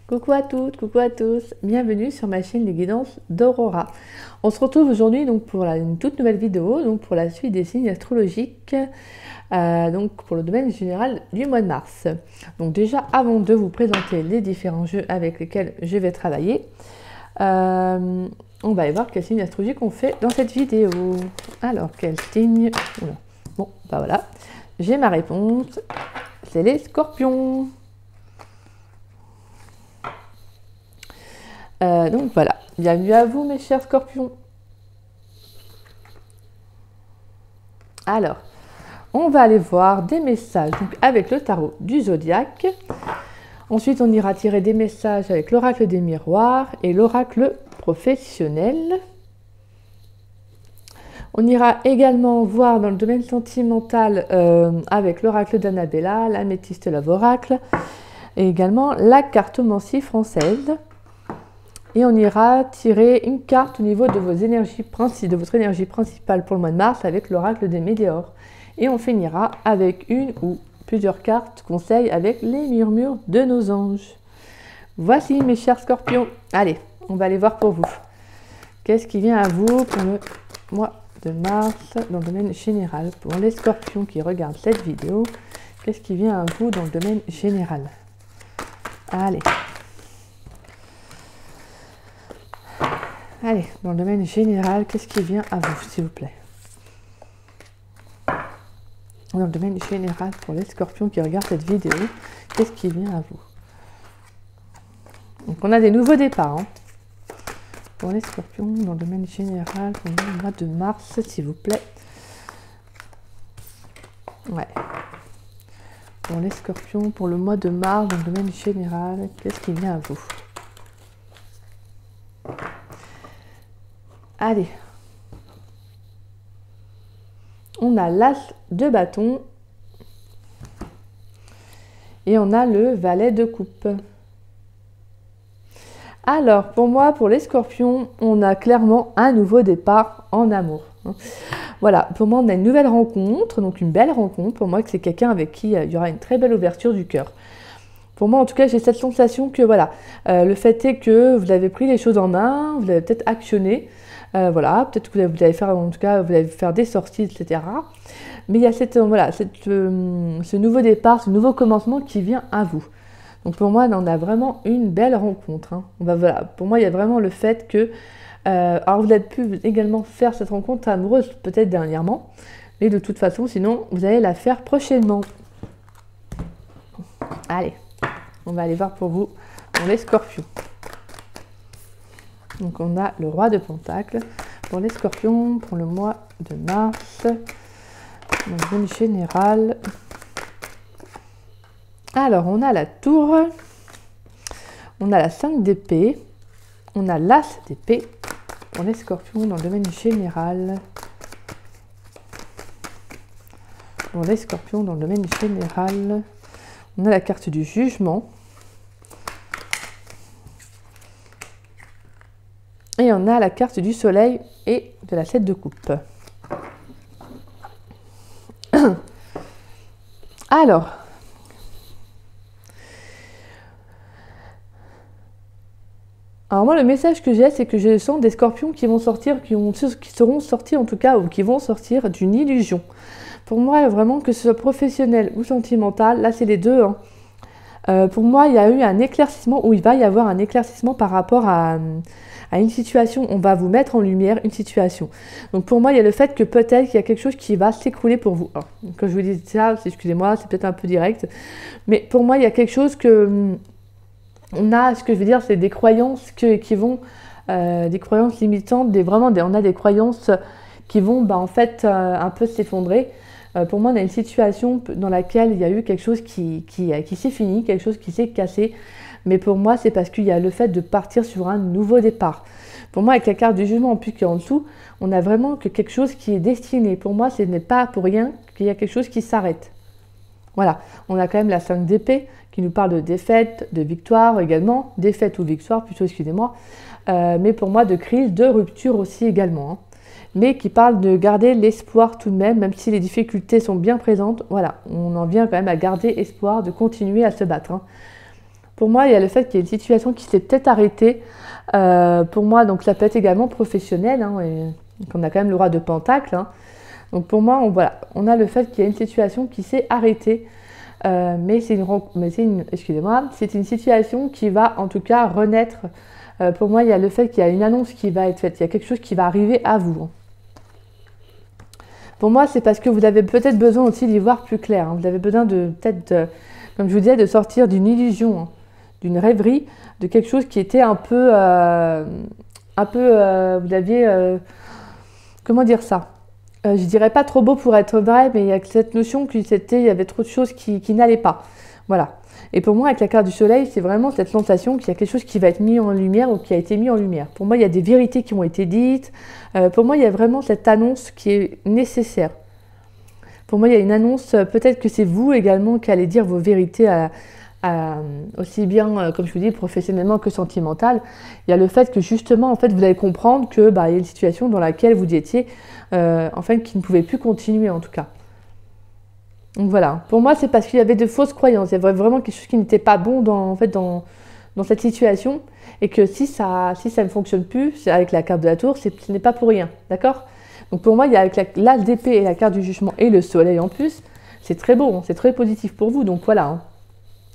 Coucou à toutes, coucou à tous, bienvenue sur ma chaîne Les Guidances d'Aurora. On se retrouve aujourd'hui donc pour une toute nouvelle vidéo, donc pour la suite des signes astrologiques, donc pour le domaine général du mois de mars. Donc déjà, avant de vous présenter les différents jeux avec lesquels je vais travailler, on va aller voir quel signe astrologique on fait dans cette vidéo. Alors, quel signe? Oula. Bon, bah voilà, j'ai ma réponse, c'est les scorpions. Donc voilà, bienvenue à vous mes chers scorpions. Alors, on va aller voir des messages donc, avec le tarot du zodiaque. Ensuite, on ira tirer des messages avec l'oracle des miroirs et l'oracle professionnel. On ira également voir dans le domaine sentimental avec l'oracle d'Annabella, l'améthyste Love Oracle et également la cartomancie française. Et on ira tirer une carte au niveau de vos énergies de votre énergie principale pour le mois de mars avec l'oracle des météores. Et on finira avec une ou plusieurs cartes conseils avec les murmures de nos anges. Voici mes chers scorpions. Allez, on va aller voir pour vous. Qu'est-ce qui vient à vous pour le mois de mars dans le domaine général? Pour les scorpions qui regardent cette vidéo, qu'est-ce qui vient à vous dans le domaine général? Allez. Allez, dans le domaine général, qu'est-ce qui vient à vous, s'il vous plaît? Dans le domaine général, pour les scorpions qui regardent cette vidéo, qu'est-ce qui vient à vous? Donc, on a des nouveaux départs. Hein. Pour les scorpions, dans le domaine général, pour le mois de mars, s'il vous plaît. Ouais. Pour les scorpions, pour le mois de mars, dans le domaine général, qu'est-ce qui vient à vous? Allez, on a l'as de bâton et on a le valet de coupe. Alors, pour moi, pour les scorpions, on a clairement un nouveau départ en amour. Voilà, pour moi, on a une nouvelle rencontre, donc une belle rencontre. Pour moi, c'est quelqu'un avec qui il y aura une très belle ouverture du cœur. Pour moi, en tout cas, j'ai cette sensation que, voilà, le fait est que vous avez pris les choses en main, vous avez peut-être actionné. Voilà, peut-être que vous allez faire, en tout cas, vous allez faire des sorties, etc. Mais il y a ce nouveau départ, ce nouveau commencement qui vient à vous. Donc pour moi, on a vraiment une belle rencontre. Hein. Voilà, pour moi, il y a vraiment le fait que... alors vous avez pu également faire cette rencontre amoureuse peut-être dernièrement, mais de toute façon, sinon, vous allez la faire prochainement. Allez, on va aller voir pour vous, pour les scorpions. Donc on a le roi de Pentacles pour les scorpions pour le mois de mars. Donc en général. Alors on a la tour. On a la 5 d'épée. On a l'as d'épée pour les scorpions dans le domaine général. Pour les scorpions dans le domaine général. On a la carte du jugement. Et on a la carte du soleil et de la 7 de coupe. Alors, moi le message que j'ai, c'est que je sens des scorpions qui vont sortir, qui seront sortis en tout cas, ou qui vont sortir d'une illusion. Pour moi, vraiment, que ce soit professionnel ou sentimental, là c'est les deux, hein. Pour moi, il y a eu un éclaircissement, ou il va y avoir un éclaircissement par rapport à une situation. On va vous mettre en lumière une situation. Donc pour moi, il y a le fait que peut-être qu'il y a quelque chose qui va s'écrouler pour vous. Alors, quand je vous dis ça, excusez-moi, c'est peut-être un peu direct. Mais pour moi, il y a quelque chose que... On a, ce que je veux dire, c'est des croyances qui vont... des croyances limitantes, on a des croyances qui vont en fait un peu s'effondrer. Pour moi, on a une situation dans laquelle il y a eu quelque chose qui s'est fini, quelque chose qui s'est cassé. Mais pour moi, c'est parce qu'il y a le fait de partir sur un nouveau départ. Pour moi, avec la carte du jugement en plus qui est en dessous, on a vraiment quelque chose qui est destiné. Pour moi, ce n'est pas pour rien qu'il y a quelque chose qui s'arrête. Voilà, on a quand même la 5 d'épée qui nous parle de défaite, de victoire également. Défaite ou victoire, plutôt, excusez-moi. Mais pour moi, de crise, de rupture aussi également. Hein. Mais qui parle de garder l'espoir tout de même si les difficultés sont bien présentes. Voilà, on en vient quand même à garder espoir, de continuer à se battre. Hein. Pour moi, il y a le fait qu'il y ait une situation qui s'est peut-être arrêtée. Pour moi, donc ça peut être également professionnel, hein, et on a quand même le roi de Pentacle. Hein. Donc pour moi, voilà, on a le fait qu'il y a une situation qui s'est arrêtée. Mais c'est excusez-moi, c'est une situation qui va en tout cas renaître. Pour moi, il y a le fait qu'il y a une annonce qui va être faite, il y a quelque chose qui va arriver à vous. Hein. Pour moi, c'est parce que vous avez peut-être besoin aussi d'y voir plus clair. Hein. Vous avez besoin de, peut-être, comme je vous disais, de sortir d'une illusion, hein, d'une rêverie, de quelque chose qui était un peu, vous aviez, comment dire ça? Je dirais pas trop beau pour être vrai, mais il y a cette notion qu'il y avait trop de choses qui n'allaient pas. Voilà. Et pour moi, avec la carte du soleil, c'est vraiment cette sensation qu'il y a quelque chose qui va être mis en lumière ou qui a été mis en lumière. Pour moi, il y a des vérités qui ont été dites. Pour moi, il y a vraiment cette annonce qui est nécessaire. Pour moi, il y a une annonce, peut-être que c'est vous également qui allez dire vos vérités aussi bien, comme je vous dis, professionnellement que sentimental. Il y a le fait que justement, en fait, vous allez comprendre que il y a une situation dans laquelle vous étiez, enfin, qui ne pouvait plus continuer en tout cas. Donc voilà, pour moi, c'est parce qu'il y avait de fausses croyances. Il y avait vraiment quelque chose qui n'était pas bon dans cette situation. Et que si ça ne fonctionne plus, avec la carte de la tour, ce n'est pas pour rien. D'accord? Donc pour moi, il y a avec l'as d'épée et la carte du jugement et le soleil en plus, c'est très beau, hein, c'est très positif pour vous. Donc voilà. Hein.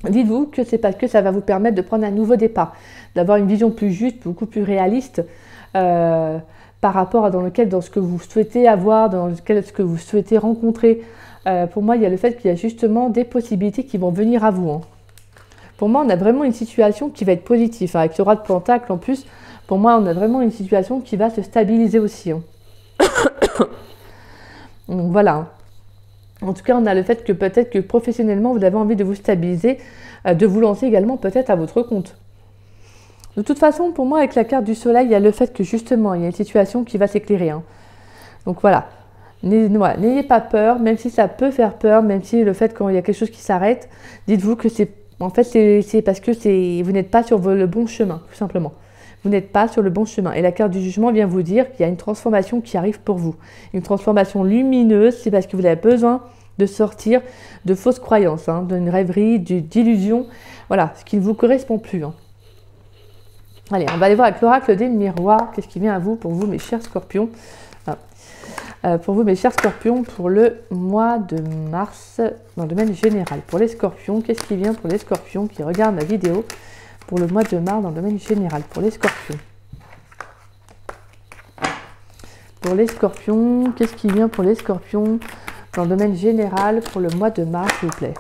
Dites-vous que c'est parce que ça va vous permettre de prendre un nouveau départ, d'avoir une vision plus juste, beaucoup plus réaliste par rapport dans ce que vous souhaitez avoir, dans ce que vous souhaitez rencontrer. Pour moi, il y a le fait qu'il y a justement des possibilités qui vont venir à vous. Hein. Pour moi, on a vraiment une situation qui va être positive. Avec le roi de Pentacle, en plus, pour moi, on a vraiment une situation qui va se stabiliser aussi. Hein. Donc voilà. En tout cas, on a le fait que peut-être que professionnellement, vous avez envie de vous stabiliser, de vous lancer également peut-être à votre compte. De toute façon, pour moi, avec la carte du soleil, il y a le fait que justement, il y a une situation qui va s'éclairer. Hein. Donc voilà. N'ayez pas peur, même si ça peut faire peur, même si le fait quand il y a quelque chose qui s'arrête, dites-vous que c'est parce que vous n'êtes pas sur le bon chemin, tout simplement. Vous n'êtes pas sur le bon chemin. Et la carte du jugement vient vous dire qu'il y a une transformation qui arrive pour vous. Une transformation lumineuse, c'est parce que vous avez besoin de sortir de fausses croyances, hein, d'une rêverie, d'illusions, voilà, ce qui ne vous correspond plus. Hein. Allez, on va aller voir avec l'oracle des miroirs, qu'est-ce qui vient à vous, pour vous, mes chers scorpions. Pour vous, mes chers scorpions, pour le mois de mars, dans le domaine général. Pour les scorpions, qu'est-ce qui vient pour les scorpions qui regardent ma vidéo pour le mois de mars dans le domaine général? Pour les scorpions. Pour les scorpions, qu'est-ce qui vient pour les scorpions dans le domaine général pour le mois de mars, s'il vous plaît?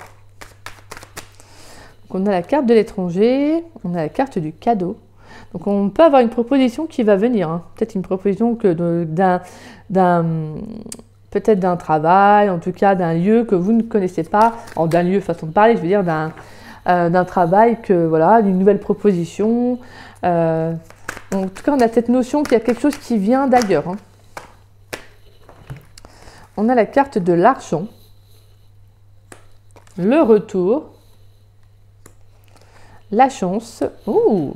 Donc on a la carte de l'étranger, on a la carte du cadeau. Donc on peut avoir une proposition qui va venir, hein. Peut-être une proposition peut-être d'un travail, en tout cas d'un lieu que vous ne connaissez pas, d'un lieu, façon de parler, je veux dire d'un travail, d'une nouvelle proposition. En tout cas, on a cette notion qu'il y a quelque chose qui vient d'ailleurs. Hein. On a la carte de l'argent, le retour, la chance. Ouh!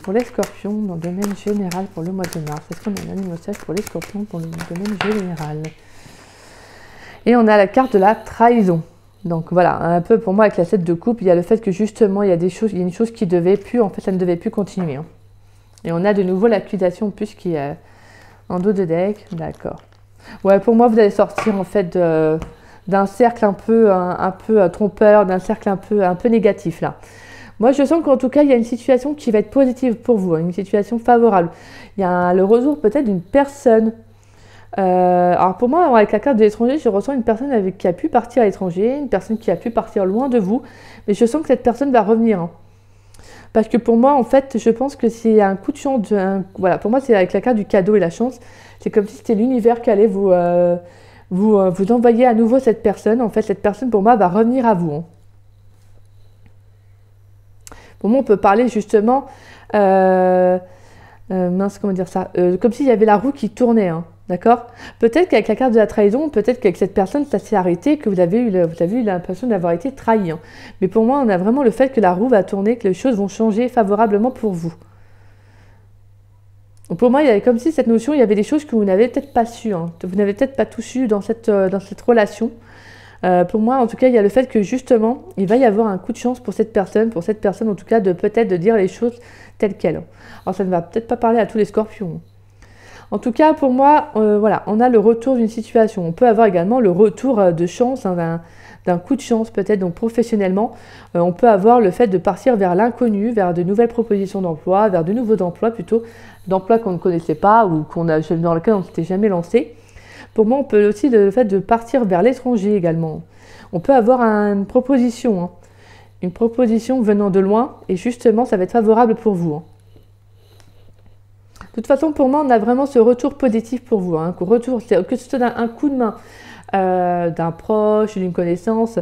Pour les scorpions, dans le domaine général pour le mois de mars. Est-ce qu'on a un message pour les scorpions pour le domaine général? Et on a la carte de la trahison. Donc voilà, un peu pour moi avec la 7 de coupe, il y a le fait que justement, il y a une chose qui devait plus, en fait, ça ne devait plus continuer. Hein. Et on a de nouveau l'accusation plus qui est en dos de deck. D'accord. Ouais, pour moi, vous allez sortir en fait d'un cercle un peu trompeur, d'un cercle un peu négatif là. Moi, je sens qu'en tout cas, il y a une situation qui va être positive pour vous, hein, une situation favorable. Il y a le retour peut-être d'une personne. Alors pour moi, avec la carte de l'étranger, je ressens une personne qui a pu partir à l'étranger, une personne qui a pu partir loin de vous, mais je sens que cette personne va revenir. Hein. Parce que pour moi, en fait, je pense que c'est un coup de chance. Voilà, pour moi, c'est avec la carte du cadeau et la chance. C'est comme si c'était l'univers qui allait vous envoyer à nouveau cette personne. En fait, cette personne, pour moi, va revenir à vous. Hein. Pour moi, on peut parler justement, comment dire ça, comme s'il y avait la roue qui tournait, hein, d'accord? Peut-être qu'avec la carte de la trahison, peut-être qu'avec cette personne, ça s'est arrêté, que vous avez eu l'impression d'avoir été trahi. Hein. Mais pour moi, on a vraiment le fait que la roue va tourner, que les choses vont changer favorablement pour vous. Donc pour moi, il y avait comme si cette notion, il y avait des choses que vous n'avez peut-être pas su, hein. Vous n'avez peut-être pas tout su dans cette relation. Pour moi, en tout cas, il y a le fait que justement, il va y avoir un coup de chance pour cette personne en tout cas, de peut-être de dire les choses telles quelles. Alors, ça ne va peut-être pas parler à tous les scorpions. En tout cas, pour moi, voilà, on a le retour d'une situation. On peut avoir également le retour de chance, hein, d'un coup de chance peut-être, donc professionnellement. On peut avoir le fait de partir vers l'inconnu, vers de nouvelles propositions d'emploi, vers de nouveaux emplois plutôt, d'emplois qu'on ne connaissait pas ou dans lesquels on ne s'était jamais lancé. Pour moi, on peut aussi le fait de partir vers l'étranger également. On peut avoir une proposition, hein, une proposition venant de loin, et justement, ça va être favorable pour vous. Hein. De toute façon, pour moi, on a vraiment ce retour positif pour vous. Hein, que ce soit un coup de main d'un proche, d'une connaissance,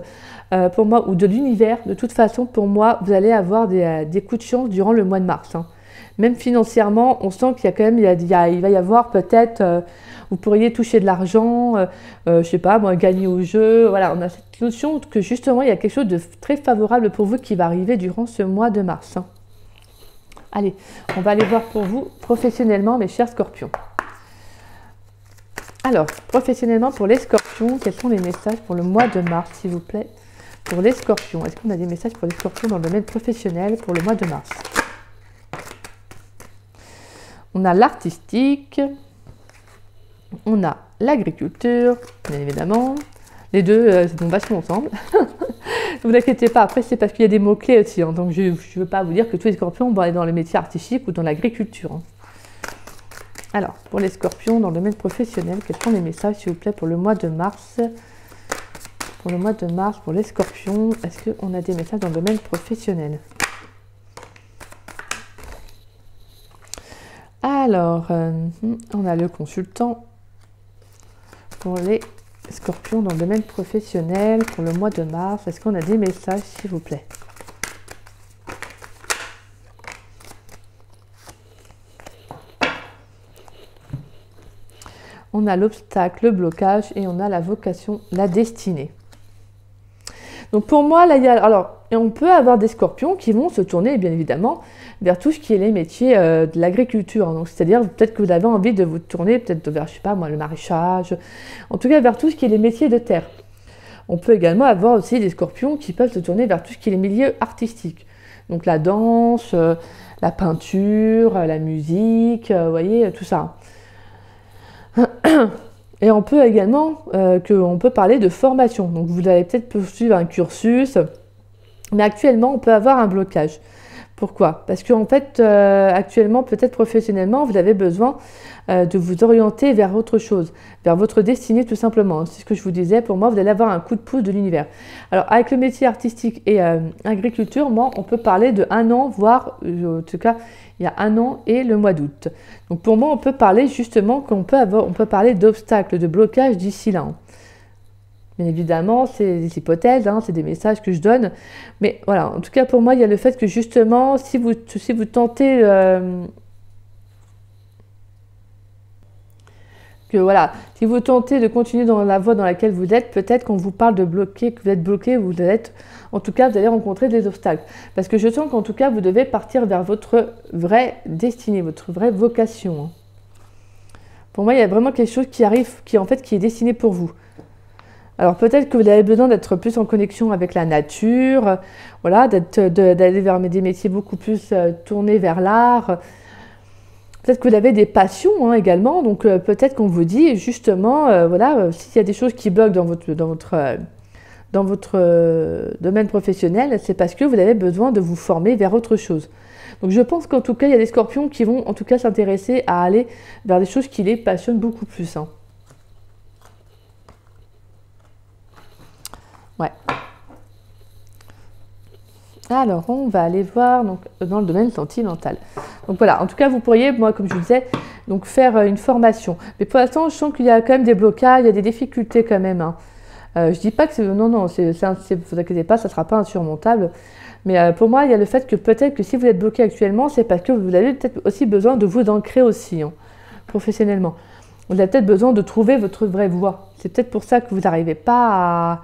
pour moi, ou de l'univers, de toute façon, pour moi, vous allez avoir des coups de chance durant le mois de mars. Hein. Même financièrement, on sent qu'il y a quand même, il va y avoir peut-être, vous pourriez toucher de l'argent, je sais pas, moi, gagner au jeu. Voilà, on a cette notion que justement, il y a quelque chose de très favorable pour vous qui va arriver durant ce mois de mars. Hein. Allez, on va aller voir pour vous professionnellement, mes chers scorpions. Alors, professionnellement, pour les scorpions, quels sont les messages pour le mois de mars, s'il vous plaît, pour les scorpions? Est-ce qu'on a des messages pour les scorpions dans le domaine professionnel pour le mois de mars? On a l'artistique, on a l'agriculture, bien évidemment. Les deux vont vachement ensemble. Ne vous inquiétez pas, après c'est parce qu'il y a des mots-clés aussi. Hein, donc je ne veux pas vous dire que tous les scorpions vont aller dans les métiers artistiques ou dans l'agriculture. Hein. Alors, pour les scorpions dans le domaine professionnel, quels sont les messages, s'il vous plaît, pour le mois de mars? Pour le mois de mars, pour les scorpions, est-ce qu'on a des messages dans le domaine professionnel? Alors, on a le consultant pour les scorpions dans le domaine professionnel pour le mois de mars. Est-ce qu'on a des messages, s'il vous plaît? On a l'obstacle, le blocage et on a la vocation, la destinée. Donc pour moi, là, on peut avoir des scorpions qui vont se tourner, bien évidemment, vers tout ce qui est les métiers de l'agriculture. Donc c'est-à-dire peut-être que vous avez envie de vous tourner peut-être vers, je sais pas moi, le maraîchage, en tout cas vers tout ce qui est les métiers de terre. On peut également avoir aussi des scorpions qui peuvent se tourner vers tout ce qui est les milieux artistiques. Donc la danse, la peinture, la musique, vous voyez, tout ça. Et on peut également parler de formation. Donc vous allez peut-être poursuivre un cursus, mais actuellement on peut avoir un blocage. Pourquoi? Parce qu'en fait, actuellement, peut-être professionnellement, vous avez besoin de vous orienter vers autre chose, vers votre destinée tout simplement. C'est ce que je vous disais, pour moi, vous allez avoir un coup de pouce de l'univers. Alors, avec le métier artistique et agriculture, moi, on peut parler de 1 an, voire, en tout cas, il y a 1 an et le mois d'août. Donc, pour moi, on peut parler justement on peut parler d'obstacles, de blocages d'ici là. Bien évidemment, c'est des hypothèses, hein, c'est des messages que je donne. Mais voilà, en tout cas, pour moi, il y a le fait que justement, si vous tentez... si vous tentez de continuer dans la voie dans laquelle vous êtes, peut-être qu'on vous parle de bloquer, que vous êtes bloqué, en tout cas, vous allez rencontrer des obstacles. Parce que je sens qu'en tout cas, vous devez partir vers votre vraie destinée, votre vraie vocation. Hein. Pour moi, il y a vraiment quelque chose qui arrive, qui est destiné pour vous. Alors peut-être que vous avez besoin d'être plus en connexion avec la nature, voilà, d'aller vers des métiers beaucoup plus tournés vers l'art. Peut-être que vous avez des passions hein, également, donc peut-être qu'on vous dit justement, s'il y a des choses qui bloquent dans votre domaine professionnel, c'est parce que vous avez besoin de vous former vers autre chose. Donc je pense qu'en tout cas, il y a des scorpions qui vont en tout cas s'intéresser à aller vers des choses qui les passionnent beaucoup plus. Hein. Ouais. Alors, on va aller voir donc, dans le domaine sentimental. Donc voilà, en tout cas, vous pourriez, moi, comme je vous disais, donc, faire une formation. Mais pour l'instant, je sens qu'il y a quand même des blocages, il y a des difficultés quand même. Hein. Je dis pas que c'est... Non, ne vous inquiétez pas, ça ne sera pas insurmontable. Mais pour moi, il y a le fait que peut-être que si vous êtes bloqué actuellement, c'est parce que vous avez peut-être aussi besoin de vous ancrer aussi, hein, professionnellement. Vous avez peut-être besoin de trouver votre vraie voie. C'est peut-être pour ça que vous n'arrivez pas à...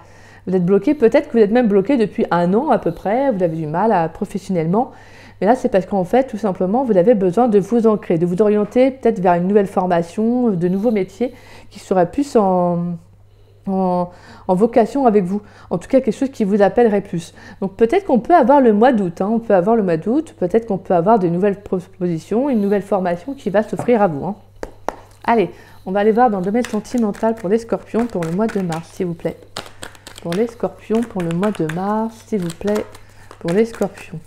Vous êtes bloqué, peut-être que vous êtes même bloqué depuis 1 an à peu près, vous avez du mal professionnellement. Mais là, c'est parce qu'en fait, tout simplement, vous avez besoin de vous ancrer, de vous orienter peut-être vers une nouvelle formation, de nouveaux métiers qui seraient plus en en vocation avec vous. En tout cas, quelque chose qui vous appellerait plus. Donc peut-être qu'on peut avoir le mois d'août. Hein. On peut avoir le mois d'août. Peut-être qu'on peut avoir de nouvelles propositions, une nouvelle formation qui va s'offrir à vous. Hein. Allez, on va aller voir dans le domaine sentimental pour les scorpions pour le mois de mars, s'il vous plaît. Pour les scorpions pour le mois de mars, s'il vous plaît. Pour les scorpions.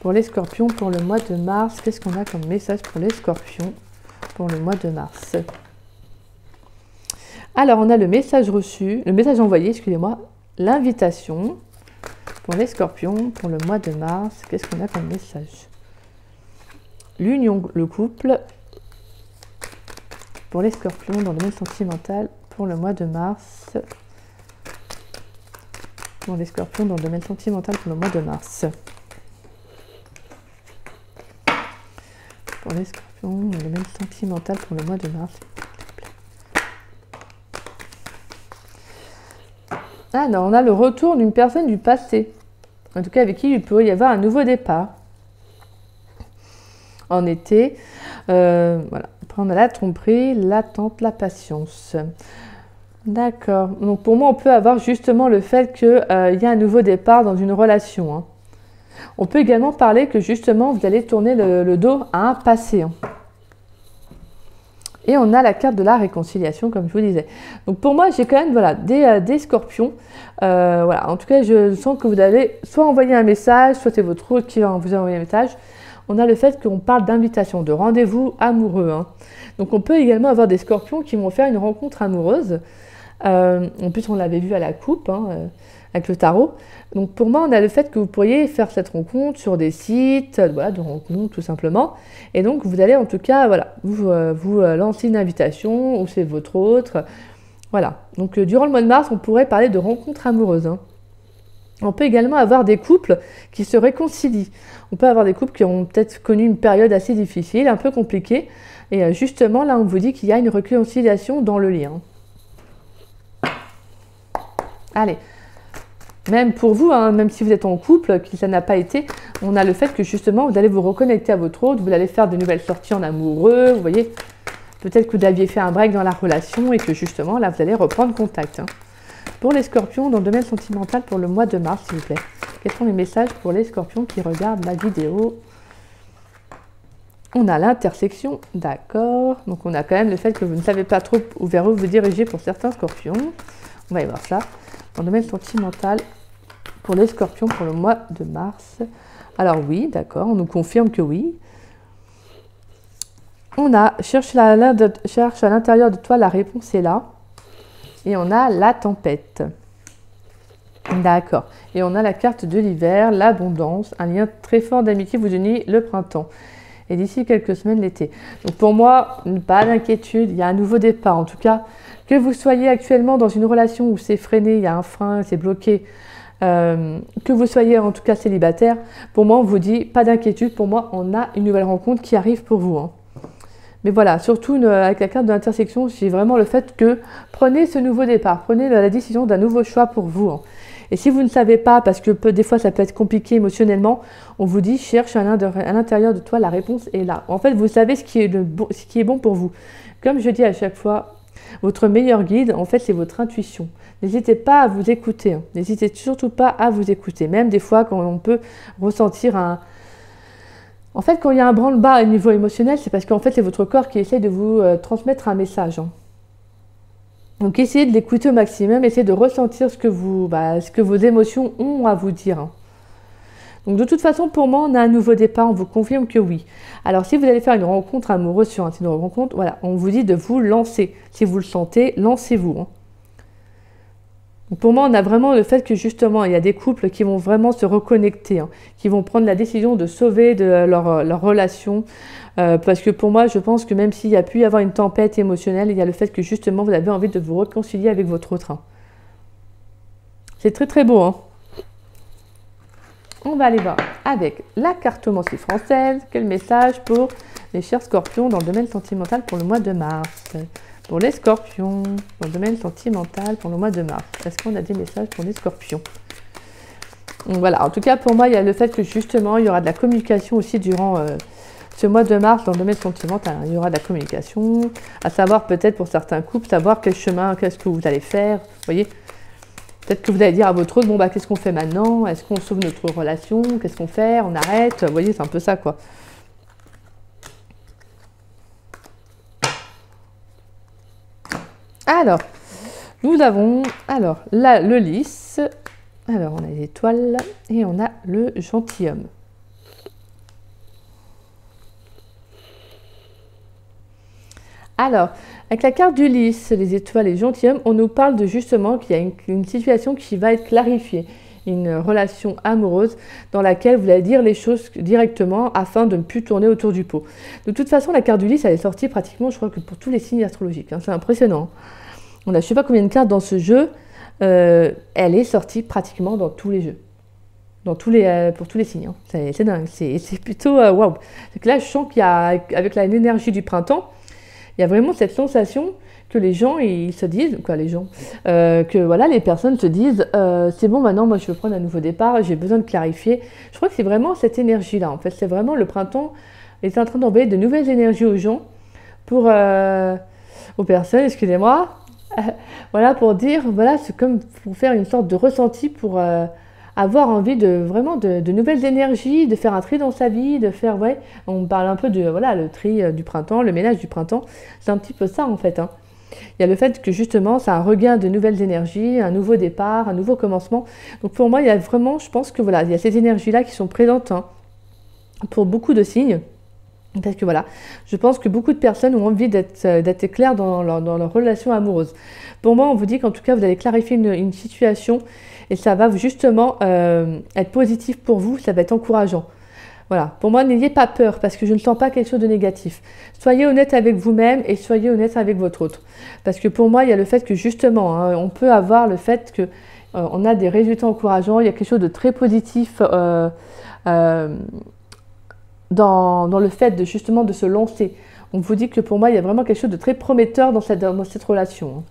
Pour les scorpions pour le mois de mars, qu'est-ce qu'on a comme message pour les scorpions pour le mois de mars? Alors, on a le message reçu, le message envoyé, excusez-moi, l'invitation pour les scorpions pour le mois de mars. Qu'est-ce qu'on a comme message? L'union, le couple pour les scorpions dans le domaine sentimental pour le mois de mars. Pour les scorpions dans le domaine sentimental pour le mois de mars. Pour les scorpions dans le domaine sentimental pour le mois de mars. Alors, on a le retour d'une personne du passé. En tout cas, avec qui il peut y avoir un nouveau départ. En été. Voilà. Après, on a la tromperie, l'attente, la patience. D'accord. Donc, pour moi, on peut avoir justement le fait qu'il y a un nouveau départ dans une relation. Hein. On peut également parler que justement, vous allez tourner le dos à un passé. Hein. Et on a la carte de la réconciliation, comme je vous disais. Donc pour moi, j'ai quand même voilà, des scorpions. Voilà. En tout cas, je sens que vous allez soit envoyer un message, soit c'est votre hôte qui va vous envoyer un message. On a le fait qu'on parle d'invitation, de rendez-vous amoureux. Hein. Donc on peut également avoir des scorpions qui vont faire une rencontre amoureuse. En plus, on l'avait vu à la coupe, hein, avec le tarot. Donc pour moi, on a le fait que vous pourriez faire cette rencontre sur des sites voilà, de rencontres tout simplement. Et donc vous allez en tout cas voilà, vous lancer une invitation ou c'est votre autre. Voilà. Donc durant le mois de mars, on pourrait parler de rencontres amoureuses. Hein. On peut également avoir des couples qui se réconcilient. On peut avoir des couples qui ont peut-être connu une période assez difficile, un peu compliquée. Et justement, là, on vous dit qu'il y a une réconciliation dans le lien. Allez. Même pour vous, hein, même si vous êtes en couple, que ça n'a pas été, on a le fait que justement, vous allez vous reconnecter à votre autre, vous allez faire de nouvelles sorties en amoureux, vous voyez. Peut-être que vous aviez fait un break dans la relation et que justement, là, vous allez reprendre contact. Hein. Pour les scorpions, dans le domaine sentimental pour le mois de mars, s'il vous plaît. Quels sont les messages pour les scorpions qui regardent la vidéo? On a l'intersection, d'accord. Donc on a quand même le fait que vous ne savez pas trop vers où vous dirigez pour certains scorpions. On va y voir ça. Dans le domaine sentimental pour les scorpions pour le mois de mars. Alors oui, d'accord, on nous confirme que oui. On a cherche à l'intérieur de toi, la réponse est là. Et on a la tempête. D'accord. Et on a la carte de l'hiver, l'abondance, un lien très fort d'amitié vous unit le printemps. Et d'ici quelques semaines, l'été. Donc pour moi, pas d'inquiétude, il y a un nouveau départ. En tout cas, que vous soyez actuellement dans une relation où c'est freiné, il y a un frein, c'est bloqué, que vous soyez en tout cas célibataire, pour moi, on vous dit pas d'inquiétude. Pour moi, on a une nouvelle rencontre qui arrive pour vous. Hein. Mais voilà, surtout avec la carte de l'intersection, j'ai vraiment le fait que prenez ce nouveau départ, prenez la décision d'un nouveau choix pour vous. Hein. Et si vous ne savez pas, parce que des fois ça peut être compliqué émotionnellement, on vous dit cherche à l'intérieur de toi, la réponse est là. En fait, vous savez ce qui est bon pour vous. Comme je dis à chaque fois, votre meilleur guide, en fait, c'est votre intuition. N'hésitez pas à vous écouter. Hein. N'hésitez surtout pas à vous écouter. Même des fois, quand on peut ressentir un... En fait, quand il y a un branle-bas au niveau émotionnel, c'est parce qu'en fait, c'est votre corps qui essaie de vous transmettre un message. Hein. Donc, essayez de l'écouter au maximum, essayez de ressentir ce que vos émotions ont à vous dire. Hein. Donc, de toute façon, pour moi, on a un nouveau départ, on vous confirme que oui. Alors, si vous allez faire une rencontre amoureuse sur un site de rencontre, voilà, on vous dit de vous lancer. Si vous le sentez, lancez-vous. Hein. Donc, pour moi, on a vraiment le fait que justement, il y a des couples qui vont vraiment se reconnecter, hein, qui vont prendre la décision de sauver leur relation. Parce que pour moi, je pense que même s'il y a pu y avoir une tempête émotionnelle, il y a le fait que justement, vous avez envie de vous réconcilier avec votre autre. Hein. C'est très très beau. Hein. On va aller voir avec la cartomancie française. Quel message pour les chers scorpions dans le domaine sentimental pour le mois de mars? Pour les scorpions, dans le domaine sentimental pour le mois de mars. Est-ce qu'on a des messages pour les scorpions? Donc voilà, en tout cas pour moi, il y a le fait que justement, il y aura de la communication aussi durant ce mois de mars dans le domaine sentimental. Il y aura de la communication, à savoir peut-être pour certains couples, savoir quel chemin, qu'est-ce que vous allez faire. Vous voyez, peut-être que vous allez dire à votre autre, bon bah qu'est-ce qu'on fait maintenant? Est-ce qu'on sauve notre relation? Qu'est-ce qu'on fait? On arrête? Vous voyez, c'est un peu ça quoi. Alors, nous avons là le lys. Alors, on a les étoiles et on a le gentilhomme. Alors, avec la carte du lys, les étoiles et le gentilhomme, on nous parle de justement qu'il y a une situation qui va être clarifiée. Une relation amoureuse dans laquelle vous allez dire les choses directement afin de ne plus tourner autour du pot. De toute façon, la carte du lys, elle est sortie pratiquement, je crois que pour tous les signes astrologiques. Hein. C'est impressionnant. On a je ne sais pas combien de cartes dans ce jeu. Elle est sortie pratiquement dans tous les jeux. Pour tous les signes. Hein. C'est dingue. C'est plutôt waouh. Là, je sens qu'il y a, avec l'énergie du printemps, il y a vraiment cette sensation que les gens, ils se disent, quoi les gens, que voilà, les personnes se disent, c'est bon, maintenant, moi, je veux prendre un nouveau départ, j'ai besoin de clarifier. Je crois que c'est vraiment cette énergie-là, en fait. C'est vraiment le printemps est en train d'envoyer de nouvelles énergies aux gens, aux personnes, excusez-moi, voilà, pour dire, voilà, c'est comme pour faire une sorte de ressenti, pour avoir envie de vraiment de nouvelles énergies, de faire un tri dans sa vie, de faire, ouais, on parle un peu de, voilà, le tri du printemps, le ménage du printemps, c'est un petit peu ça, en fait, hein. Il y a le fait que justement, c'est un regain de nouvelles énergies, un nouveau départ, un nouveau commencement. Donc pour moi, il y a vraiment, je pense que voilà, il y a ces énergies-là qui sont présentes hein, pour beaucoup de signes. Parce que voilà, je pense que beaucoup de personnes ont envie d'être claires dans leur relation amoureuse. Pour moi, on vous dit qu'en tout cas, vous allez clarifier une situation et ça va justement être positif pour vous, ça va être encourageant. Voilà, pour moi, n'ayez pas peur parce que je ne sens pas quelque chose de négatif. Soyez honnête avec vous-même et soyez honnête avec votre autre. Parce que pour moi, il y a le fait que justement, hein, on peut avoir le fait que on a des résultats encourageants, il y a quelque chose de très positif dans le fait de justement de se lancer. On vous dit que pour moi, il y a vraiment quelque chose de très prometteur dans cette relation.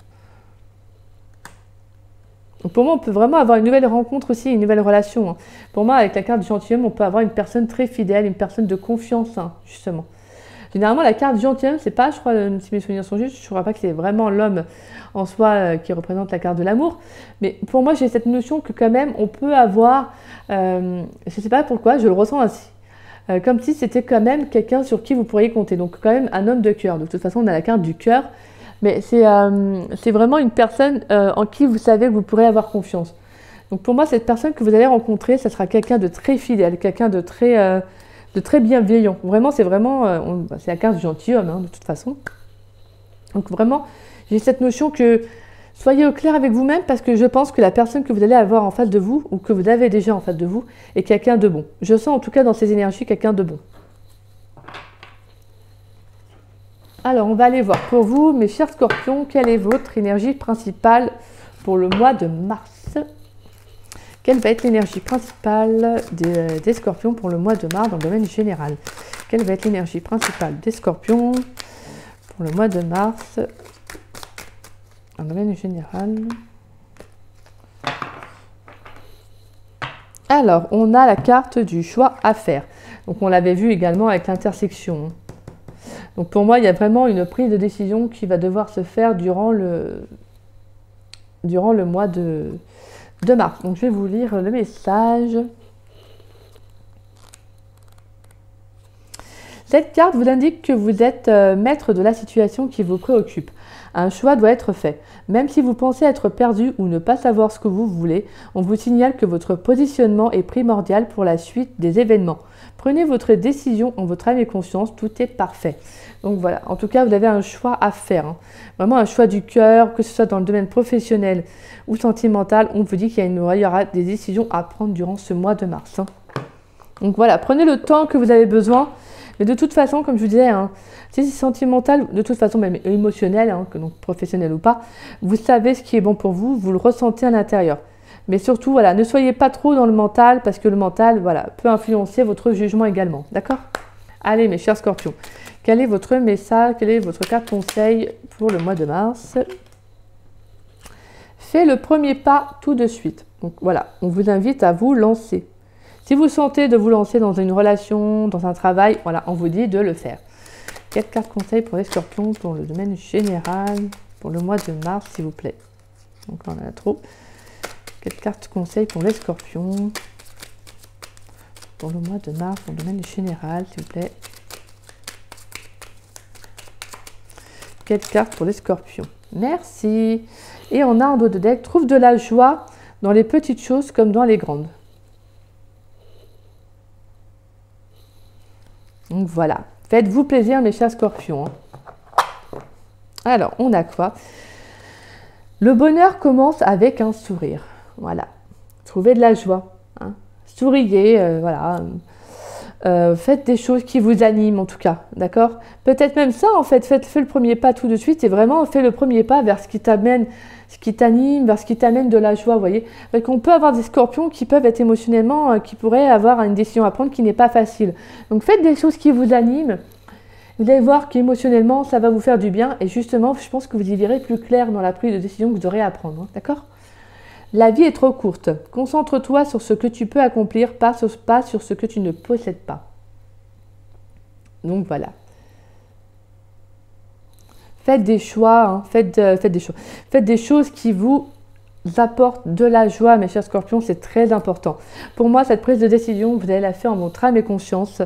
Donc pour moi, on peut vraiment avoir une nouvelle rencontre aussi, une nouvelle relation. Hein. Pour moi, avec la carte du gentilhomme, on peut avoir une personne très fidèle, une personne de confiance, hein, justement. Généralement, la carte du gentilhomme, c'est pas, je crois, si mes souvenirs sont justes, je ne crois pas que c'est vraiment l'homme en soi qui représente la carte de l'amour. Mais pour moi, j'ai cette notion que quand même, on peut avoir, je ne sais pas pourquoi, je le ressens ainsi. Comme si c'était quand même quelqu'un sur qui vous pourriez compter. Donc quand même un homme de cœur. De toute façon, on a la carte du cœur. Mais c'est vraiment une personne en qui vous savez que vous pourrez avoir confiance. Donc pour moi, cette personne que vous allez rencontrer, ça sera quelqu'un de très fidèle, quelqu'un de très bienveillant. Vraiment, c'est la carte du gentilhomme, hein, de toute façon. Donc vraiment, j'ai cette notion que soyez au clair avec vous-même parce que je pense que la personne que vous allez avoir en face de vous ou que vous avez déjà en face de vous est quelqu'un de bon. Je sens en tout cas dans ces énergies quelqu'un de bon. Alors, on va aller voir pour vous, mes chers scorpions, quelle est votre énergie principale pour le mois de mars? Quelle va être l'énergie principale des scorpions pour le mois de mars dans le domaine général? Quelle va être l'énergie principale des scorpions pour le mois de mars dans le domaine général? Alors, on a la carte du choix à faire. Donc, on l'avait vu également avec l'intersection. Donc pour moi, il y a vraiment une prise de décision qui va devoir se faire durant le mois de mars. Donc je vais vous lire le message. Cette carte vous indique que vous êtes maître de la situation qui vous préoccupe. Un choix doit être fait. Même si vous pensez être perdu ou ne pas savoir ce que vous voulez, on vous signale que votre positionnement est primordial pour la suite des événements. Prenez votre décision en votre âme et conscience, tout est parfait. Donc voilà, en tout cas, vous avez un choix à faire. Hein. Vraiment un choix du cœur, que ce soit dans le domaine professionnel ou sentimental. On vous dit qu'il y aura des décisions à prendre durant ce mois de mars. Hein. Donc voilà, prenez le temps que vous avez besoin. Mais de toute façon, comme je vous disais, hein, si c'est sentimental, de toute façon, même émotionnel, hein, donc professionnel ou pas, vous savez ce qui est bon pour vous, vous le ressentez à l'intérieur. Mais surtout, voilà, ne soyez pas trop dans le mental, parce que le mental, voilà, peut influencer votre jugement également. D'accord? Allez, mes chers scorpions, quel est votre message, quelle est votre carte conseil pour le mois de mars? Faites le premier pas tout de suite. Donc voilà, on vous invite à vous lancer. Si vous sentez de vous lancer dans une relation, dans un travail, voilà, on vous dit de le faire. 4 cartes conseils pour les scorpions pour le domaine général, pour le mois de mars, s'il vous plaît. Donc on en a trop. 4 cartes conseils pour les scorpions pour le mois de mars, pour le domaine général, s'il vous plaît. 4 cartes pour les scorpions. Merci. Et on a en dos de deck, trouve de la joie dans les petites choses comme dans les grandes. Donc voilà. Faites-vous plaisir, mes chers scorpions. Alors, on a quoi? Le bonheur commence avec un sourire. Voilà. Trouvez de la joie. Hein. Souriez, voilà. Faites des choses qui vous animent en tout cas, d'accord? Peut-être même ça en fait, faites le premier pas tout de suite et vraiment faites le premier pas vers ce qui t'amène, ce qui t'anime, vers ce qui t'amène de la joie, vous voyez? Parce qu'on peut avoir des scorpions qui peuvent être émotionnellement, qui pourraient avoir une décision à prendre qui n'est pas facile. Donc faites des choses qui vous animent, vous allez voir qu'émotionnellement ça va vous faire du bien et justement je pense que vous y verrez plus clair dans la prise de décision que vous aurez à prendre, hein, d'accord? La vie est trop courte. Concentre-toi sur ce que tu peux accomplir, pas sur ce que tu ne possèdes pas. Donc voilà. Faites des choix, hein, faites des choix. Faites des choses qui vous apportent de la joie, mes chers scorpions, c'est très important. Pour moi, cette prise de décision, vous allez la faire en votre âme et conscience.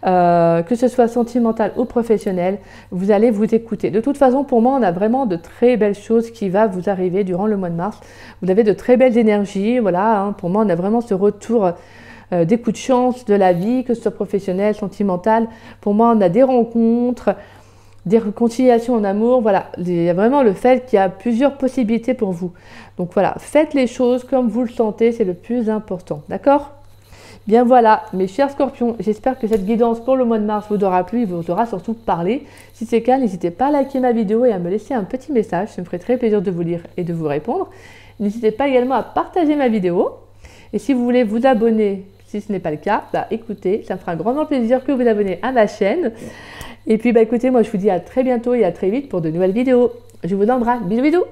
Que ce soit sentimental ou professionnel, vous allez vous écouter. De toute façon, pour moi, on a vraiment de très belles choses qui vont vous arriver durant le mois de mars. Vous avez de très belles énergies, voilà. Hein, pour moi, on a vraiment ce retour des coups de chance de la vie, que ce soit professionnel, sentimental. Pour moi, on a des rencontres, des réconciliations en amour. Voilà, il y a vraiment le fait qu'il y a plusieurs possibilités pour vous. Donc voilà, faites les choses comme vous le sentez, c'est le plus important. D'accord ? Bien voilà, mes chers scorpions, j'espère que cette guidance pour le mois de mars vous aura plu et vous aura surtout parlé. Si c'est le cas, n'hésitez pas à liker ma vidéo et à me laisser un petit message, ça me ferait très plaisir de vous lire et de vous répondre. N'hésitez pas également à partager ma vidéo. Et si vous voulez vous abonner, si ce n'est pas le cas, bah écoutez, ça me fera grandement plaisir que vous abonnez à ma chaîne. Et puis bah écoutez, moi je vous dis à très bientôt et à très vite pour de nouvelles vidéos. Je vous embrasse, bisous bisous.